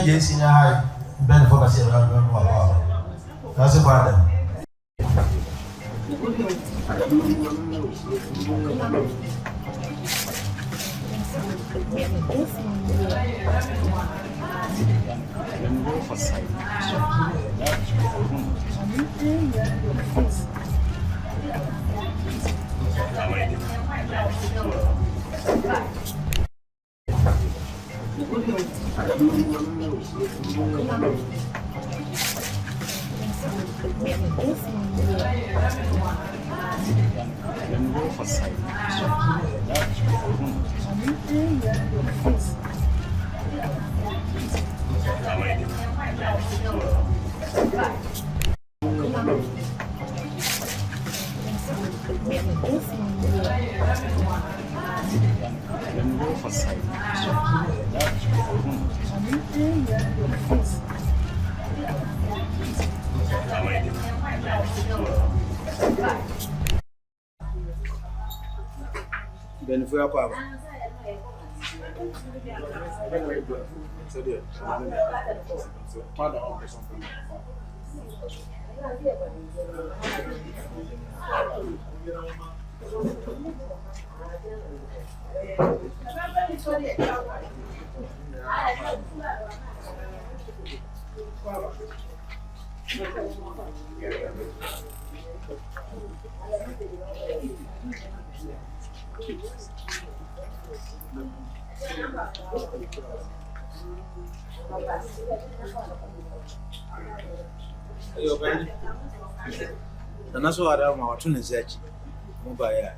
Jay Senior High, Ben Focus here. That's a problem. Ben foi a palavra. Ben. And that's what I'm out to say. Mobile,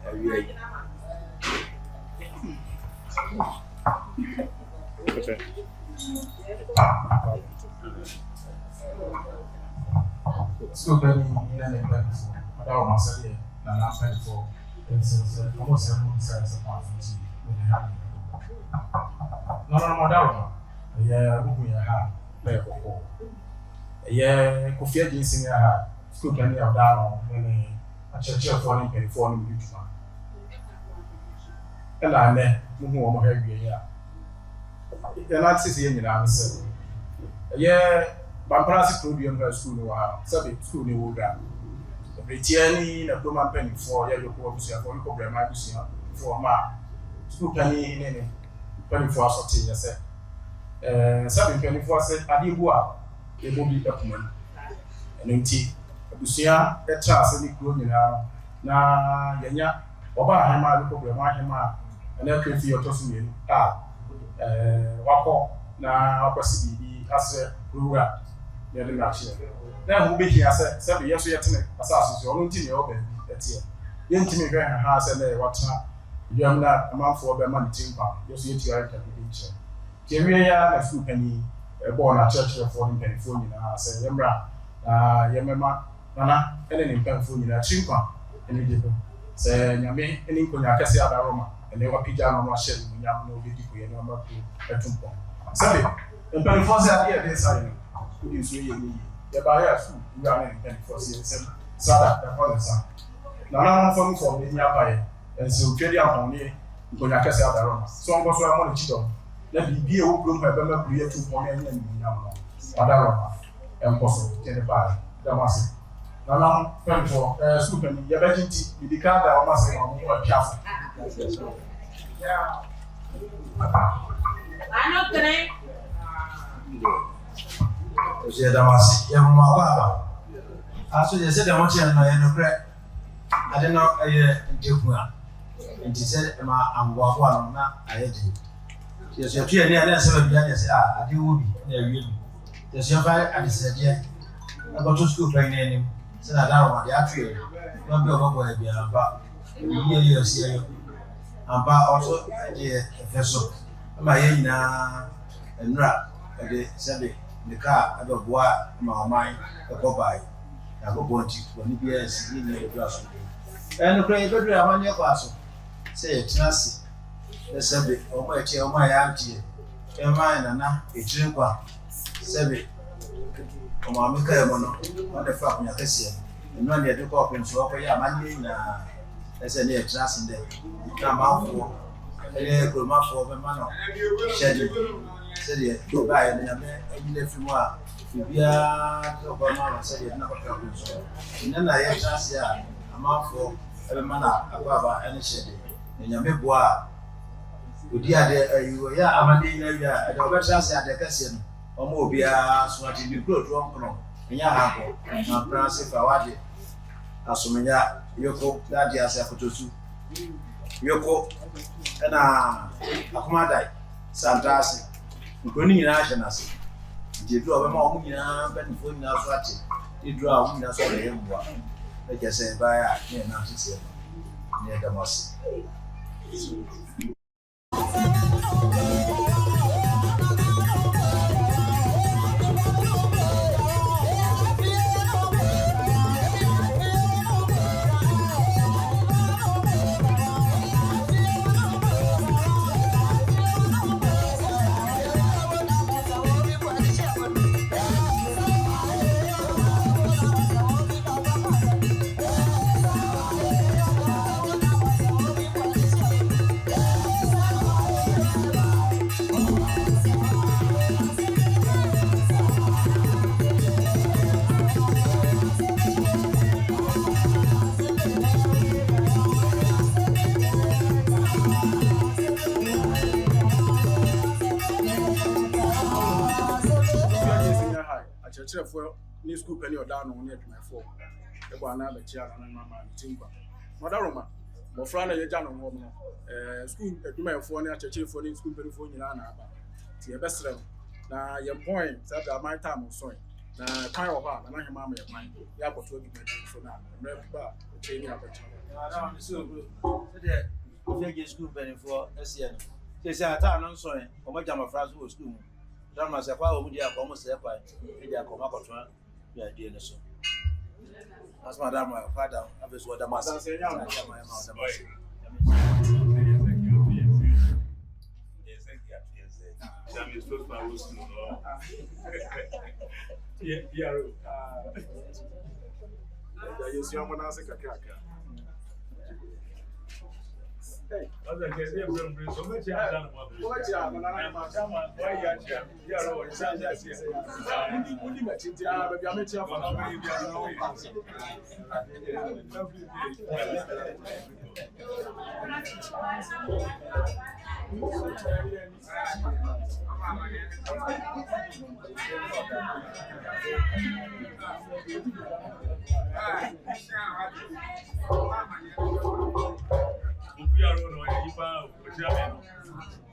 okay. So, Benny, learning benefit. But I was saying, and I'm ready for it's almost everyone says apart from tea when they have it. No, doubt. Yeah, we have play for. Yeah, Kofi Jason, school penny of down when a church of 24 minutes. And I met more heavy. Yeah, and that's his in the answer. Yeah, Bamprasi Clubium School, Sabbath School, New Wogan. Retiani, a Roman penny for your proposal for program I see for ma school penny in 24 sorting, yes, 724 said, Adiwa, a movie document. And empty, Busia, a chance any good now, Yanya, Oba Hama, program I hama, and then could feel tossing Wako, now, possibly, as a Rura, the other match. Now, who be here, said, 7 years yet, assassins, your own team, your bed, that's here. The intimate house and they watch her. You have not a month for the money timber, you see it, you are capitulation. Keria, a few penny, born a church of 14 penny phone in a house, and Yamra, Yamama, Nana, and an impen phone in a chimpa, and you did. Say, Yame, and in Konya Cassia Aroma, and they were pijama machine, when you have no video, and number 2 at Tumpo. Sabi, and penny for that year, they say, who is really. The buyer who are in 24 years, Sada, the father. Now, I'm from the nearby, and so Kedia only Konya Cassia Aroma. So I'm also a money chido. Let me be a room by Bella Bria to Pony and Yamma, Adaroma, and Posso, Teneba, Damasi. Now, 24, super, your betting tea, you declare that I must say, I'm careful. Yeah. I'm not today. She Damasi, Yamma. After they said, I want you and I know, I don't know a Jupuna. And she said, I'm one, not I had it. Yes, you're here near that 7 years. I do be. There's your fire, and he said, yeah. I go to school playing him. Said I don't want the actual. Don't be over but years here. And also a vessel. My and rap at the Sunday. The car, I don't want my mind, a copy. I go want you when you years in the glass. And the great good on your class. Say it, Nancy. The subject of my chair, my auntie, and mine, and now a drink one. Sabby, Mamma Camono, on the fuck, Nacasia, and when they took up in Swapper, Yamani, as a near class in there. Come out for a little mouth for the man. Shedding. said you go buy and you left him out. If you are to go on, said you never come so. And then I have chance here, I'm out for every man above any shade. And you may bois. You were Amadi, and over chance at the Cassian, or more be a swatting you go to Uncle. And you have my prince if I want it. Asumenya Yoko, that year's Akotosu. Yoko, and Akumadai, Santasi, Guni Nationas. They draw a more and for Naswati. They draw a Minnesota him. Like I say, by a near Nancy near the Mossy. For new school penny or down on near to my phone. The one another chair and mamma timber. Madaroma, Mofrana Yajan woman, school at my phone at church for school penny for Yana. See a best level. Now, your point that my time was sewing. Now, time of her, and I am mamma of mine. The apple to be so now. I'm ready to change up a child. So good. The school penny for SCN. They say I can't answer it, or my Jama France was school. Drama say kwa omu dia kwa say kwa dia kwa makotwa ya dia ne so as madam my father abeso oda mas say ya ma ma oda mas Jami so far was no yeah you see I'm gonna say kakaka. Hey, other guys they bring so much done what ya why ya ro say only my chintia baby I'm here for we are on Ipa,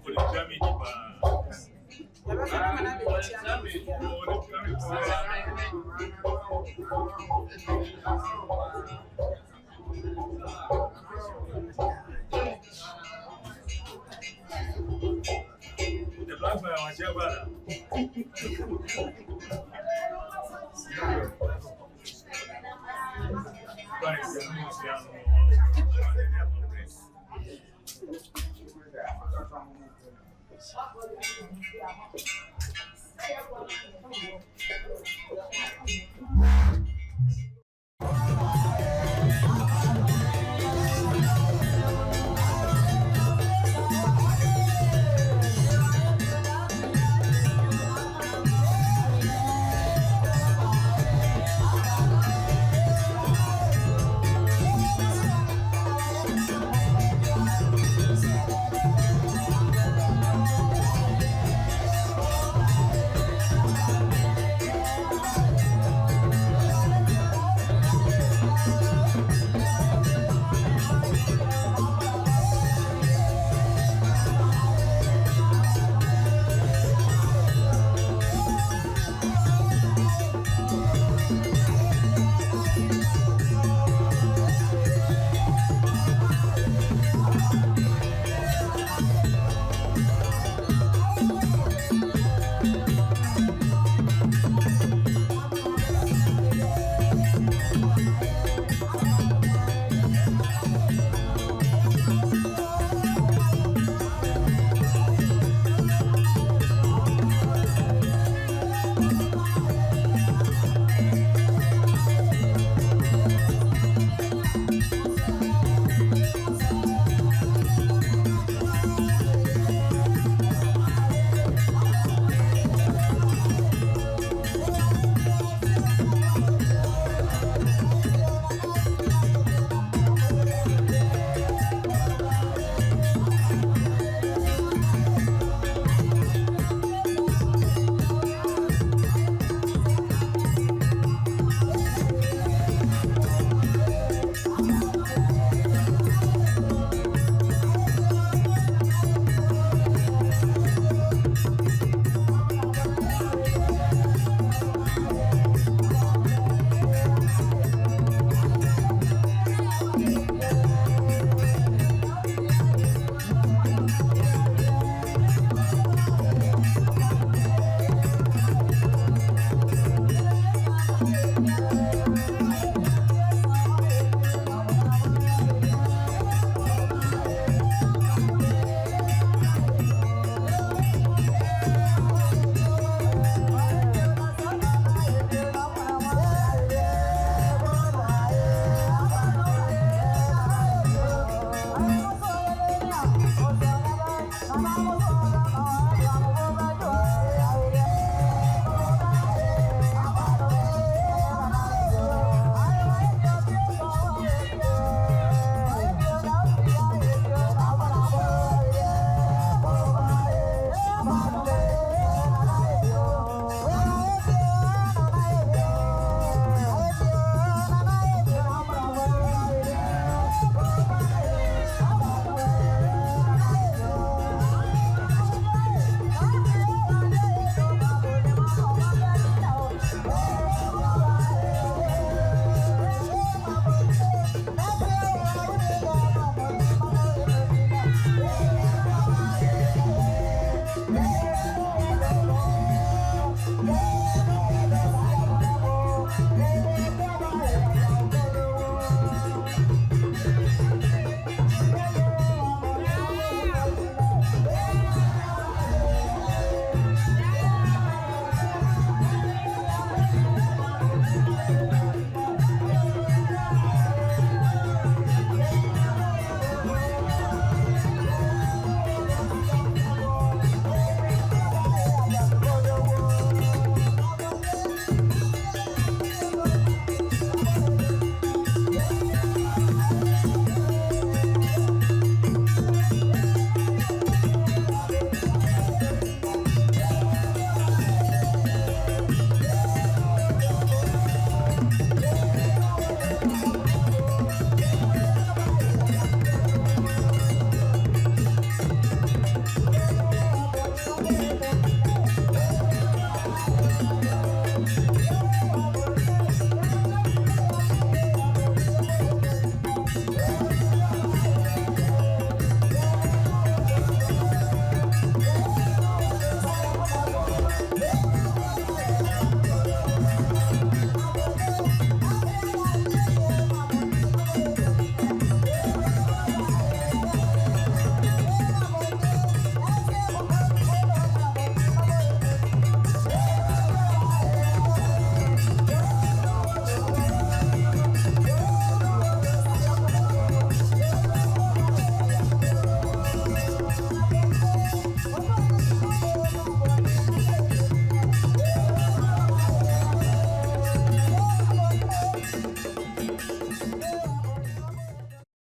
for the German the black man was your brother.